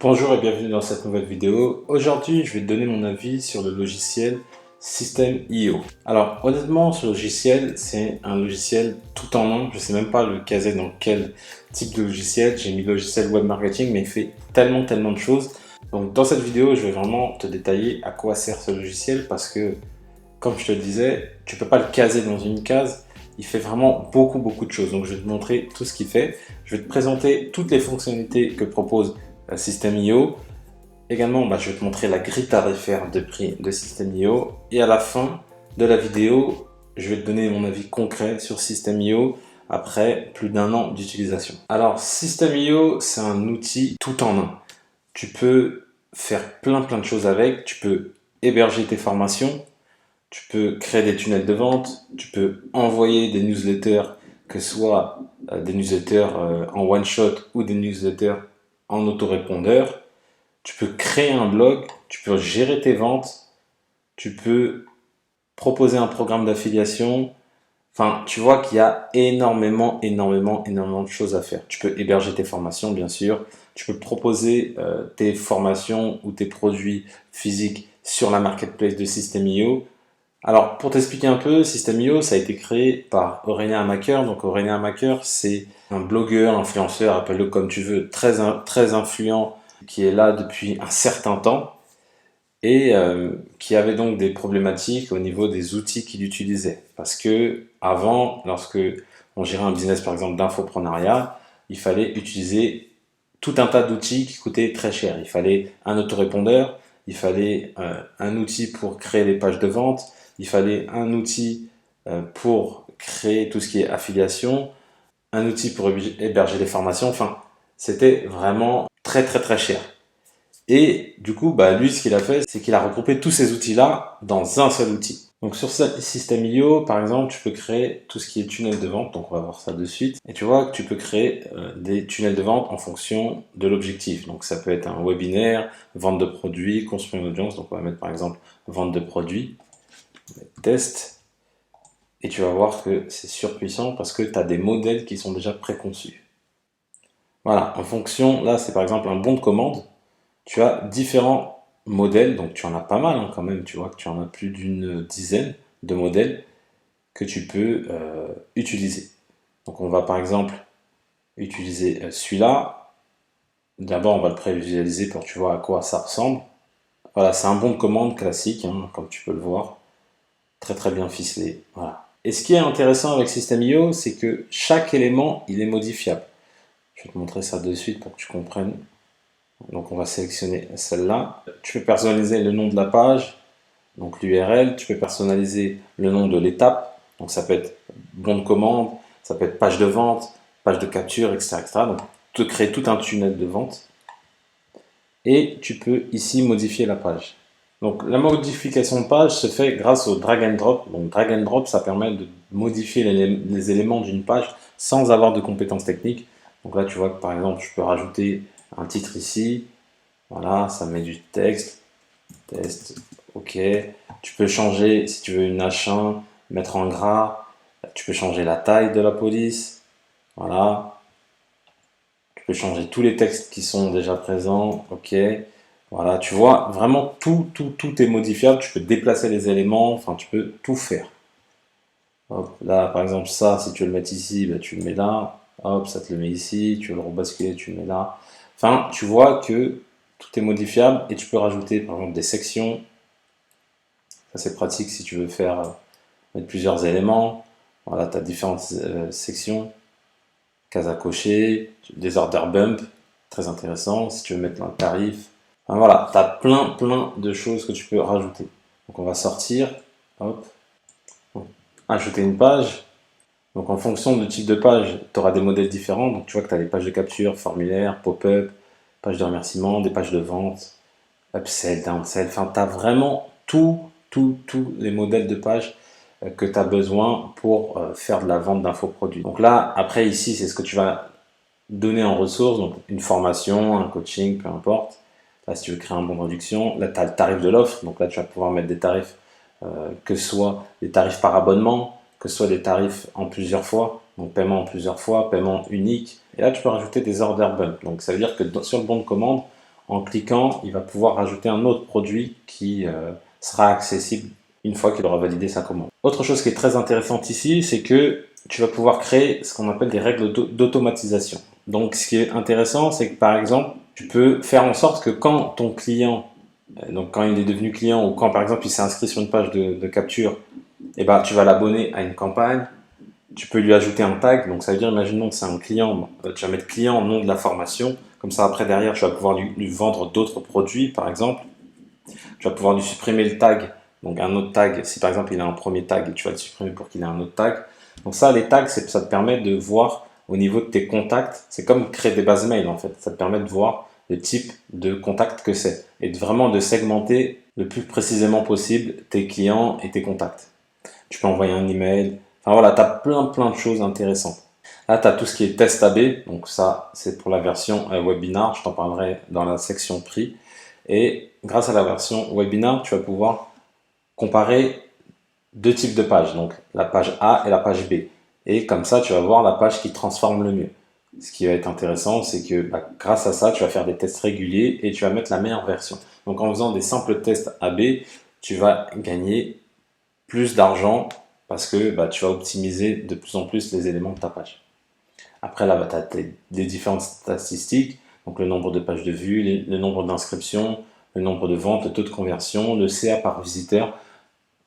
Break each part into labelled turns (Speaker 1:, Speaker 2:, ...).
Speaker 1: Bonjour et bienvenue dans cette nouvelle vidéo. Aujourd'hui, je vais te donner mon avis sur le logiciel System.io. Alors, honnêtement, ce logiciel, c'est un logiciel tout en un. Je ne sais même pas le caser dans quel type de logiciel. J'ai mis logiciel web marketing, mais il fait tellement de choses. Donc, dans cette vidéo, je vais vraiment te détailler à quoi sert ce logiciel parce que, comme je te le disais, tu ne peux pas le caser dans une case. Il fait vraiment beaucoup de choses. Donc, je vais te montrer tout ce qu'il fait. Je vais te présenter toutes les fonctionnalités que propose System.io. Également, je vais te montrer la grille tarifaire de prix de System.io. Et à la fin de la vidéo, je vais te donner mon avis concret sur System.io après plus d'un an d'utilisation. Alors, System.io, c'est un outil tout en un. Tu peux faire plein de choses avec. Tu peux héberger tes formations. Tu peux créer des tunnels de vente. Tu peux envoyer des newsletters, que ce soit des newsletters en one-shot ou des newsletters en autorépondeur. Tu peux créer un blog, tu peux gérer tes ventes, tu peux proposer un programme d'affiliation. Enfin, tu vois qu'il y a énormément de choses à faire. Tu peux héberger tes formations, bien sûr. Tu peux proposer tes formations ou tes produits physiques sur la marketplace de System.io. Alors, pour t'expliquer un peu, System.io, ça a été créé par Aurélien Amaker. Donc, Aurélien Amaker, c'est un blogueur, influenceur, appelle-le comme tu veux, très influent, qui est là depuis un certain temps et qui avait donc des problématiques au niveau des outils qu'il utilisait. Parce que avant, lorsque on gérait un business par exemple d'infoprenariat, il fallait utiliser tout un tas d'outils qui coûtaient très cher. Il fallait un autorépondeur, il fallait un outil pour créer les pages de vente, il fallait un outil pour créer tout ce qui est affiliation, un outil pour héberger les formations. Enfin, c'était vraiment très cher. Et du coup, lui, ce qu'il a fait, c'est qu'il a regroupé tous ces outils-là dans un seul outil. Donc sur System.io, par exemple, tu peux créer tout ce qui est tunnel de vente. Donc on va voir ça de suite. Et tu vois que tu peux créer des tunnels de vente en fonction de l'objectif. Donc ça peut être un webinaire, vente de produits, construire une audience. Donc on va mettre par exemple vente de produits, test. Et tu vas voir que c'est surpuissant parce que tu as des modèles qui sont déjà préconçus. Voilà, en fonction, là c'est par exemple un bon de commande. Tu as différents modèles, donc tu en as pas mal quand même, tu vois que tu en as plus d'une dizaine de modèles que tu peux utiliser. Donc on va par exemple utiliser celui-là. D'abord on va le prévisualiser pour que tu vois à quoi ça ressemble. Voilà, c'est un bon de commande classique, comme tu peux le voir. Très bien ficelé. Voilà. Et ce qui est intéressant avec System.io, c'est que chaque élément, il est modifiable. Je vais te montrer ça de suite pour que tu comprennes. Donc on va sélectionner celle-là. Tu peux personnaliser le nom de la page, donc l'URL. Tu peux personnaliser le nom de l'étape. Donc ça peut être bon de commande, ça peut être page de vente, page de capture, etc. Donc te créer tout un tunnel de vente. Et tu peux ici modifier la page. Donc la modification de page se fait grâce au drag and drop. Donc drag and drop, ça permet de modifier les éléments d'une page sans avoir de compétences techniques. Donc là tu vois que par exemple je peux rajouter un titre ici, voilà, ça met du texte, test, ok. Tu peux changer, si tu veux une H1, mettre en gras, tu peux changer la taille de la police, voilà. Tu peux changer tous les textes qui sont déjà présents, ok. Voilà, tu vois, vraiment tout est modifiable, tu peux déplacer les éléments, enfin tu peux tout faire. Hop, là par exemple ça, si tu veux le mettre ici, tu le mets là, hop, ça te le met ici, tu veux le rebasculer, tu le mets là. Enfin, tu vois que tout est modifiable et tu peux rajouter par exemple des sections. Ça c'est pratique si tu veux mettre plusieurs éléments. Voilà, tu as différentes sections, cases à cocher, des order bump, très intéressant. Si tu veux mettre un tarif, enfin, voilà, tu as plein de choses que tu peux rajouter. Donc on va sortir, hop, ajouter une page. Donc en fonction du type de page, tu auras des modèles différents. Donc tu vois que tu as des pages de capture, formulaire, pop-up, pages de remerciement, des pages de vente, upsell, downsell. Enfin, tu as vraiment tous les modèles de pages que tu as besoin pour faire de la vente d'infoproduits. Donc là, après ici, c'est ce que tu vas donner en ressources. Donc une formation, un coaching, peu importe. Là, si tu veux créer un bon de réduction, là, tu as le tarif de l'offre. Donc là, tu vas pouvoir mettre des tarifs, que ce soit des tarifs par abonnement, que ce soit des tarifs en plusieurs fois, donc paiement en plusieurs fois, paiement unique. Et là, tu peux rajouter des order bump. Donc ça veut dire que sur le bon de commande, en cliquant, il va pouvoir rajouter un autre produit qui sera accessible une fois qu'il aura validé sa commande. Autre chose qui est très intéressante ici, c'est que tu vas pouvoir créer ce qu'on appelle des règles d'automatisation. Donc ce qui est intéressant, c'est que par exemple, tu peux faire en sorte que quand ton client, donc quand il est devenu client ou quand par exemple il s'est inscrit sur une page de capture, et ben, tu vas l'abonner à une campagne, tu peux lui ajouter un tag, donc ça veut dire, imaginons que c'est un client, tu vas mettre client, nom de la formation, comme ça après derrière tu vas pouvoir lui vendre d'autres produits par exemple, tu vas pouvoir lui supprimer le tag, donc un autre tag, si par exemple il a un premier tag, tu vas le supprimer pour qu'il ait un autre tag. Donc ça, les tags, ça te permet de voir au niveau de tes contacts, c'est comme créer des bases mail en fait, ça te permet de voir le type de contact que c'est, et vraiment de segmenter le plus précisément possible tes clients et tes contacts. Tu peux envoyer un email, enfin voilà, tu as plein de choses intéressantes. Là, tu as tout ce qui est test AB, donc ça, c'est pour la version webinar, je t'en parlerai dans la section prix. Et grâce à la version webinar, tu vas pouvoir comparer deux types de pages, donc la page A et la page B. Et comme ça, tu vas voir la page qui transforme le mieux. Ce qui va être intéressant, c'est que grâce à ça, tu vas faire des tests réguliers et tu vas mettre la meilleure version. Donc en faisant des simples tests AB, tu vas gagner plus d'argent parce que tu vas optimiser de plus en plus les éléments de ta page. Après là, tu as des différentes statistiques, donc le nombre de pages de vues, le nombre d'inscriptions, le nombre de ventes, le taux de conversion, le CA par visiteur,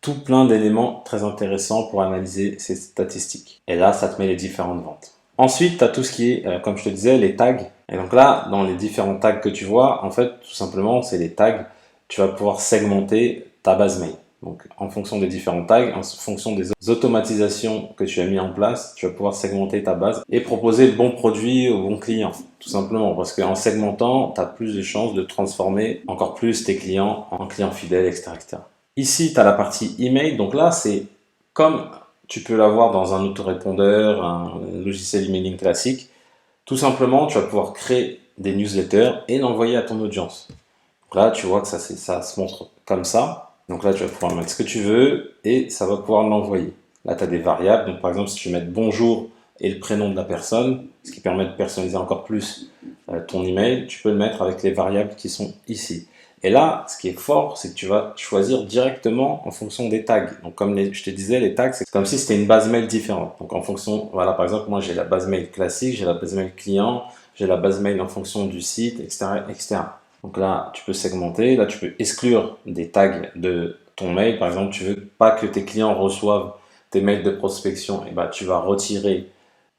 Speaker 1: tout plein d'éléments très intéressants pour analyser ces statistiques. Et là, ça te met les différentes ventes. Ensuite, tu as tout ce qui est, comme je te disais, les tags. Et donc là, dans les différents tags que tu vois, en fait, tout simplement, c'est les tags. Tu vas pouvoir segmenter ta base mail. Donc, en fonction des différents tags, en fonction des automatisations que tu as mis en place, tu vas pouvoir segmenter ta base et proposer le bon produit au bon client. Tout simplement, parce qu'en segmentant, tu as plus de chances de transformer encore plus tes clients en clients fidèles, etc. etc. Ici, tu as la partie email. Donc là, c'est comme tu peux l'avoir dans un autorépondeur, un logiciel emailing classique. Tout simplement, tu vas pouvoir créer des newsletters et l'envoyer à ton audience. Donc là, tu vois que ça se montre comme ça. Donc là, tu vas pouvoir mettre ce que tu veux et ça va pouvoir l'envoyer. Là, tu as des variables. Donc par exemple, si tu veux mettre bonjour et le prénom de la personne, ce qui permet de personnaliser encore plus ton email, tu peux le mettre avec les variables qui sont ici. Et là, ce qui est fort, c'est que tu vas choisir directement en fonction des tags. Donc comme je te disais, les tags, c'est comme si c'était une base mail différente. Donc en fonction, voilà, par exemple, moi j'ai la base mail classique, j'ai la base mail client, j'ai la base mail en fonction du site, etc., etc. Donc là, tu peux segmenter, là tu peux exclure des tags de ton mail. Par exemple, tu veux pas que tes clients reçoivent tes mails de prospection, et tu vas retirer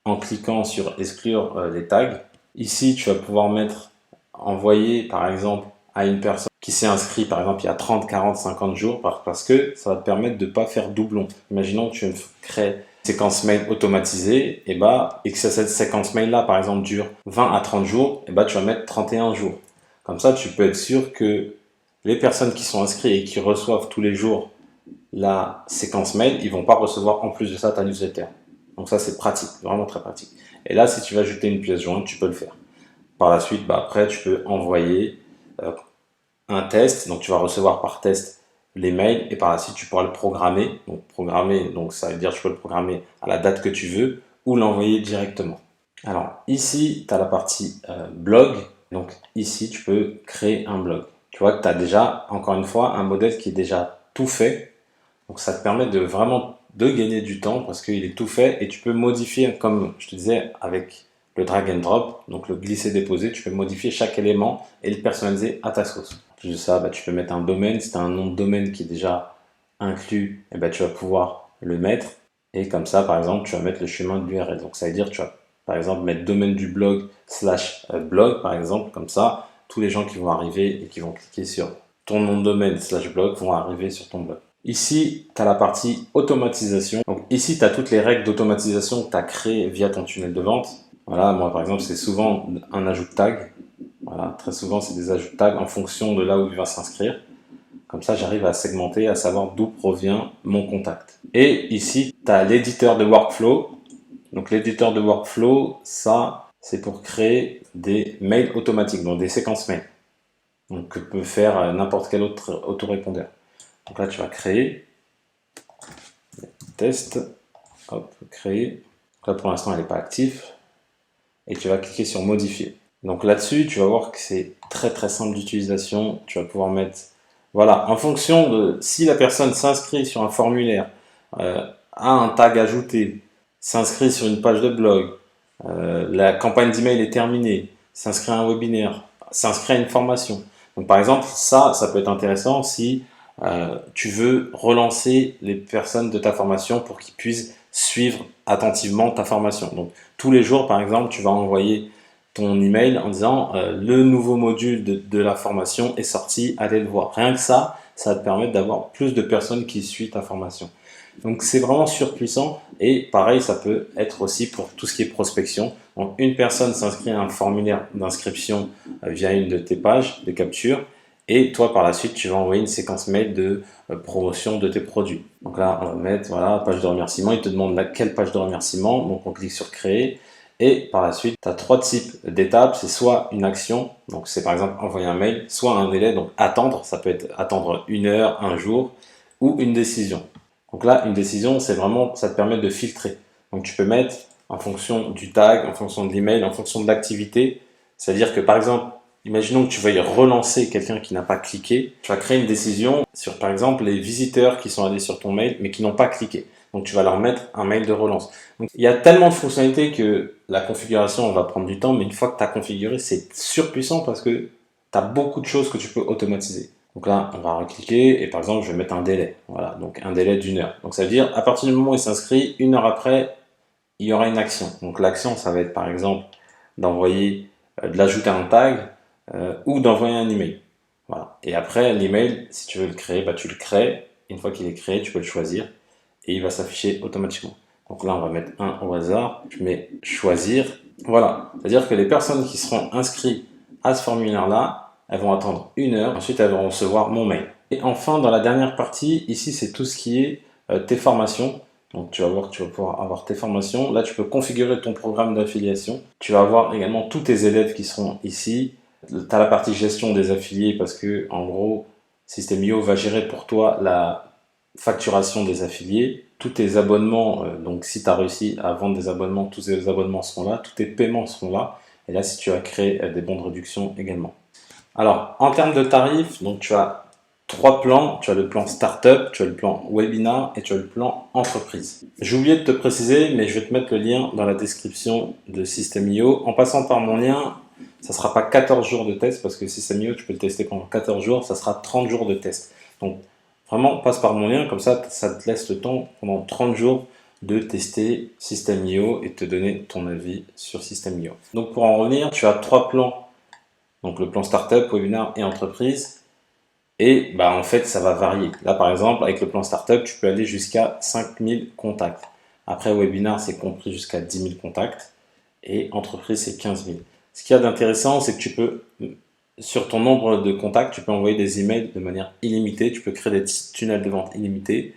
Speaker 1: en cliquant sur exclure les tags. Ici, tu vas pouvoir mettre envoyer par exemple à une personne qui s'est inscrite par exemple il y a 30, 40, 50 jours parce que ça va te permettre de ne pas faire doublon. Imaginons que tu crées une séquence mail automatisée et que cette séquence mail là par exemple dure 20 à 30 jours, et tu vas mettre 31 jours. Comme ça, tu peux être sûr que les personnes qui sont inscrites et qui reçoivent tous les jours la séquence mail, ils vont pas recevoir en plus de ça ta newsletter. Donc ça, c'est pratique, vraiment très pratique. Et là, si tu veux ajouter une pièce jointe, tu peux le faire. Par la suite, après, tu peux envoyer un test. Donc tu vas recevoir par test les mails et par la suite, tu pourras le programmer. Donc programmer, donc ça veut dire que tu peux le programmer à la date que tu veux ou l'envoyer directement. Alors ici, tu as la partie blog. Donc ici, tu peux créer un blog. Tu vois que tu as déjà, encore une fois, un modèle qui est déjà tout fait. Donc ça te permet de vraiment de gagner du temps parce qu'il est tout fait et tu peux modifier, comme je te disais, avec le drag and drop, donc le glisser-déposer, tu peux modifier chaque élément et le personnaliser à ta sauce. En plus de ça, tu peux mettre un domaine. Si tu as un nom de domaine qui est déjà inclus, tu vas pouvoir le mettre. Et comme ça, par exemple, tu vas mettre le chemin de l'URL. Donc ça veut dire que tu vas, par exemple, mettre domaine du blog / blog, par exemple, comme ça, tous les gens qui vont arriver et qui vont cliquer sur ton nom de domaine / blog vont arriver sur ton blog. Ici, tu as la partie automatisation. Donc ici, tu as toutes les règles d'automatisation que tu as créées via ton tunnel de vente. Voilà, moi par exemple, c'est souvent un ajout de tag. Voilà, très souvent, c'est des ajouts de tag en fonction de là où il va s'inscrire. Comme ça, j'arrive à segmenter, à savoir d'où provient mon contact. Et ici, tu as l'éditeur de workflow. Donc l'éditeur de workflow, ça, c'est pour créer des mails automatiques, donc des séquences mails. Donc que peut faire n'importe quel autre autorépondeur. Donc là, tu vas créer, test, hop, créer. Donc là, pour l'instant, elle n'est pas active. Et tu vas cliquer sur modifier. Donc là-dessus, tu vas voir que c'est très très simple d'utilisation. Tu vas pouvoir mettre, voilà, en fonction de si la personne s'inscrit sur un formulaire, a un tag ajouté, s'inscrit sur une page de blog, la campagne d'email est terminée, s'inscrit à un webinaire, s'inscrit à une formation. Donc par exemple, ça peut être intéressant si tu veux relancer les personnes de ta formation pour qu'ils puissent suivre attentivement ta formation. Donc tous les jours, par exemple, tu vas envoyer ton email en disant le nouveau module de la formation est sorti, allez le voir. Rien que ça va te permettre d'avoir plus de personnes qui suivent ta formation. Donc c'est vraiment surpuissant et pareil, ça peut être aussi pour tout ce qui est prospection. Donc une personne s'inscrit à un formulaire d'inscription via une de tes pages de capture et toi par la suite tu vas envoyer une séquence mail de promotion de tes produits. Donc là on va mettre voilà page de remerciement, il te demande quelle page de remerciement, donc on clique sur créer. Et par la suite, tu as 3 types d'étapes. C'est soit une action, donc c'est par exemple envoyer un mail, soit un délai, donc attendre, ça peut être attendre 1 heure, 1 jour, ou une décision. Donc là, une décision, c'est vraiment, ça te permet de filtrer. Donc tu peux mettre en fonction du tag, en fonction de l'email, en fonction de l'activité. C'est-à-dire que par exemple, imaginons que tu veuilles relancer quelqu'un qui n'a pas cliqué. Tu vas créer une décision sur par exemple les visiteurs qui sont allés sur ton mail mais qui n'ont pas cliqué. Donc tu vas leur mettre un mail de relance. Donc, il y a tellement de fonctionnalités que la configuration va prendre du temps, mais une fois que tu as configuré, c'est surpuissant parce que tu as beaucoup de choses que tu peux automatiser. Donc là, on va recliquer et par exemple, je vais mettre un délai. Voilà, donc un délai d'1 heure. Donc ça veut dire, à partir du moment où il s'inscrit, 1 heure après, il y aura une action. Donc l'action, ça va être par exemple d'envoyer, de l'ajouter à un tag ou d'envoyer un email. Voilà. Et après, l'email, si tu veux le créer, bah, tu le crées. Une fois qu'il est créé, tu peux le choisir et il va s'afficher automatiquement. Donc là, on va mettre un au hasard. Je mets choisir. Voilà. C'est-à-dire que les personnes qui seront inscrites à ce formulaire-là, elles vont attendre 1 heure. Ensuite, elles vont recevoir mon mail. Et enfin, dans la dernière partie, ici, c'est tout ce qui est tes formations. Donc tu vas voir que tu vas pouvoir avoir tes formations. Là, tu peux configurer ton programme d'affiliation. Tu vas avoir également tous tes élèves qui seront ici. Tu as la partie gestion des affiliés parce que, en gros, System.io va gérer pour toi la facturation des affiliés, tous tes abonnements, donc si tu as réussi à vendre des abonnements, tous ces abonnements seront là, tous tes paiements seront là, et là si tu as créé des bons de réduction également. Alors, en termes de tarifs, donc tu as 3 plans, tu as le plan Startup, tu as le plan Webinar et tu as le plan Entreprise. J'ai oublié de te préciser, mais je vais te mettre le lien dans la description de System.io. En passant par mon lien, ça ne sera pas 14 jours de test, parce que System.io, tu peux le tester pendant 14 jours, ça sera 30 jours de test. Donc, vraiment, passe par mon lien, comme ça te laisse le temps pendant 30 jours de tester System.io et te donner ton avis sur System.io. Donc pour en revenir, tu as 3 plans, donc le plan Startup, Webinar et Entreprise. Et bah, en fait, ça va varier. Là, par exemple, avec le plan Startup, tu peux aller jusqu'à 5000 contacts. Après, Webinar, c'est compris jusqu'à 10 000 contacts. Et Entreprise, c'est 15 000. Ce qu'il y a d'intéressant, c'est que tu peux, sur ton nombre de contacts, tu peux envoyer des emails de manière illimitée. Tu peux créer des tunnels de vente illimités.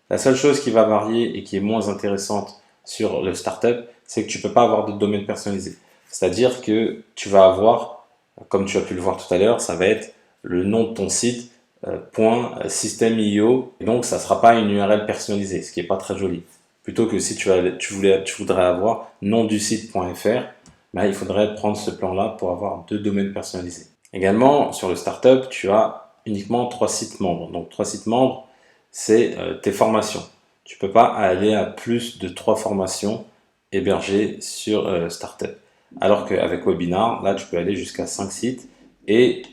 Speaker 1: La seule chose qui va varier et qui est moins intéressante sur le startup, c'est que tu ne peux pas avoir de domaine personnalisé. C'est-à-dire que tu vas avoir, comme tu as pu le voir tout à l'heure, ça va être le nom de ton site, .system.io, et donc ça ne sera pas une URL personnalisée, ce qui n'est pas très joli. Plutôt que si tu voudrais avoir nom du site.fr, ben, il faudrait prendre ce plan-là pour avoir 2 domaines personnalisés. Également, sur le startup, tu as uniquement 3 sites membres. Donc 3 sites membres, c'est tes formations. Tu ne peux pas aller à plus de 3 formations hébergées sur Startup. Alors qu'avec Webinar, là, tu peux aller jusqu'à 5 sites. Et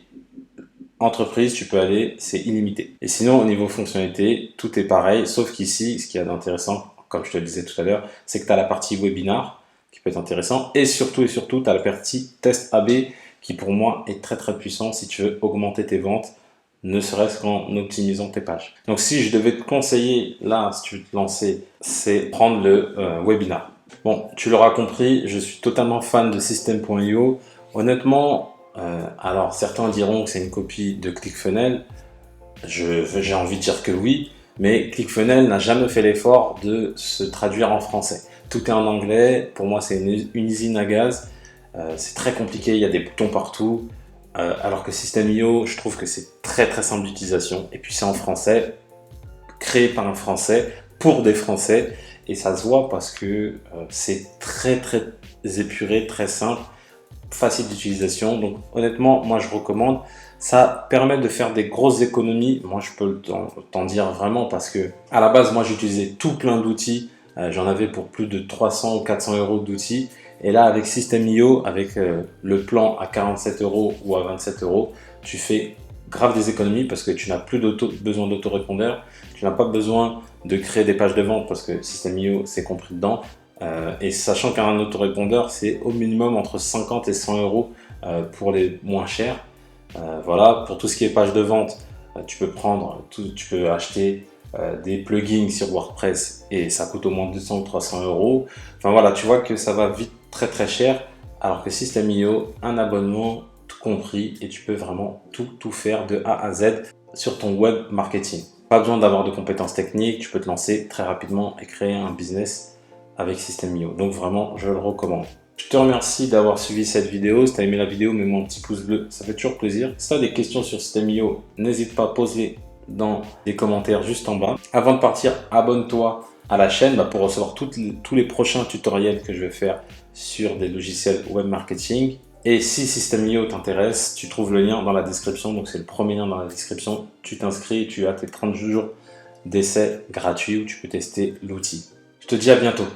Speaker 1: Entreprise, tu peux aller, c'est illimité. Et sinon, au niveau fonctionnalité, tout est pareil, sauf qu'ici, ce qu'il y a d'intéressant, comme je te le disais tout à l'heure, c'est que tu as la partie Webinar, qui peut être intéressant, et surtout, tu as la partie test AB, qui pour moi est très très puissant si tu veux augmenter tes ventes, ne serait-ce qu'en optimisant tes pages. Donc si je devais te conseiller, là, si tu veux te lancer, c'est prendre le Webinar. Bon, tu l'auras compris, je suis totalement fan de System.io. Honnêtement, alors certains diront que c'est une copie de ClickFunnels. J'ai envie de dire que oui, mais ClickFunnels n'a jamais fait l'effort de se traduire en français. Tout est en anglais, pour moi c'est une usine à gaz, c'est très compliqué, il y a des boutons partout, alors que System.io, je trouve que c'est très très simple d'utilisation, et puis c'est en français, créé par un français, pour des français, et ça se voit parce que c'est très très épuré, très simple. facile d'utilisation. Donc honnêtement, moi je recommande. Ça permet de faire des grosses économies. Moi je peux t'en dire vraiment parce que à la base, moi j'utilisais tout plein d'outils. J'en avais pour plus de 300 ou 400 euros d'outils. Et là, avec System.io, avec le plan à 47 euros ou à 27 euros, tu fais grave des économies parce que tu n'as plus besoin d'autorépondeur. Tu n'as pas besoin de créer des pages de vente parce que System.io, c'est compris dedans. Et sachant qu'un autorépondeur, c'est au minimum entre 50 et 100 euros pour les moins chers. Voilà, pour tout ce qui est page de vente, tu peux acheter des plugins sur WordPress et ça coûte au moins 200 ou 300 euros. Enfin voilà, tu vois que ça va vite très cher, alors que System.io, un abonnement tout compris et tu peux vraiment tout faire de A à Z sur ton web marketing. Pas besoin d'avoir de compétences techniques, tu peux te lancer très rapidement et créer un business avec System.io. Donc vraiment, je le recommande. Je te remercie d'avoir suivi cette vidéo. Si tu as aimé la vidéo, mets-moi un petit pouce bleu, ça fait toujours plaisir. Si tu as des questions sur System.io, n'hésite pas à poser dans les commentaires juste en bas. Avant de partir, abonne-toi à la chaîne pour recevoir tous les prochains tutoriels que je vais faire sur des logiciels web marketing. Et si System.io t'intéresse, tu trouves le lien dans la description. Donc c'est le premier lien dans la description. Tu t'inscris et tu as tes 30 jours d'essai gratuit où tu peux tester l'outil. Je te dis à bientôt.